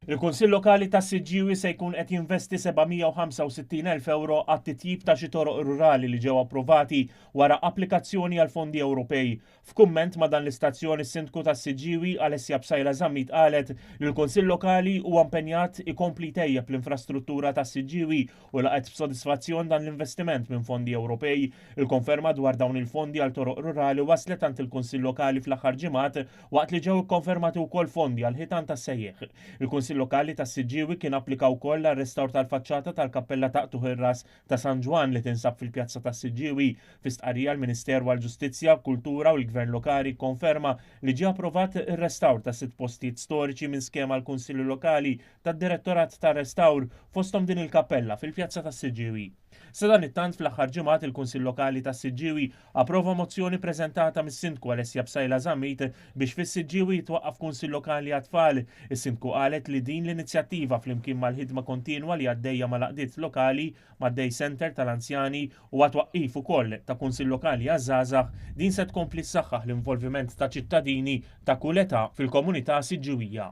Il-Kunsill Lokali tas-Siggiewi se jkun qed jinvesti 765,000 euro għat-titjib ta' xi toroq rurali li ġew approvati wara applikazzjoni għal fondi Ewropej. F'kumment ma' dan l-istazzjoni s-Sindku tas-Siggiewi Alessia Bsajla Żammit qalet li l-Kunsill Lokali huwa impenjat ikompli tejjeb l-infrastruttura tas-Siggiewi u laqgħet b'sodisfazzjon dan l-investiment minn fondi Ewropej. Il-konferma dwar dawn il-fondi għal toroq rurali waslet għand il-Kunsill Lokali fl-aħħar ġimgħat waqt li ġew ikkonfermati wkoll fondi għal ħitan tas-sejjeħ. Il-Kunsill Lokali tas-Siggiewi kien applika wkoll għar-restawr tal-faċċata tal-Kappella ta' Tuħirras ta' San Ġwan li tinsab fil-Pjazza tas-Siggiewi. Fi stqarrija l-Ministeru għall-Ġustizzja, Kultura u l-Gvern Lokali konferma li ġie approvat ir-restawr ta' 6 postijiet storiċi minn skema l-Kunsilli Lokali tad-Direttorat tar-Restawr fosthom din il-kappella fil-Pjazza tas-Siggiewi. Sa dan it-tant fl-aħħar ġimgħat il-Kunsill Lokali tas-Siggiewi approva mozzjoni preżentata mis-Sindku Alessia Bsajla Żammit biex fis-Siggiewi jitwaqqaf Kunsill Lokali għat-tfal. Is-Sindku qalet li din l-inizjattiva flimkien mal-ħidma kontinwa li għaddejja mal-għaqdiet lokali mad-Day Center tal-Anzjani u għat-twaqqif ukoll ta' Kunsill Lokali għaż-żgħażagħ din se tkompli ssaħħaħ l-involviment ta' ċittadini ta' kull età fil-komunità Siġġiwija.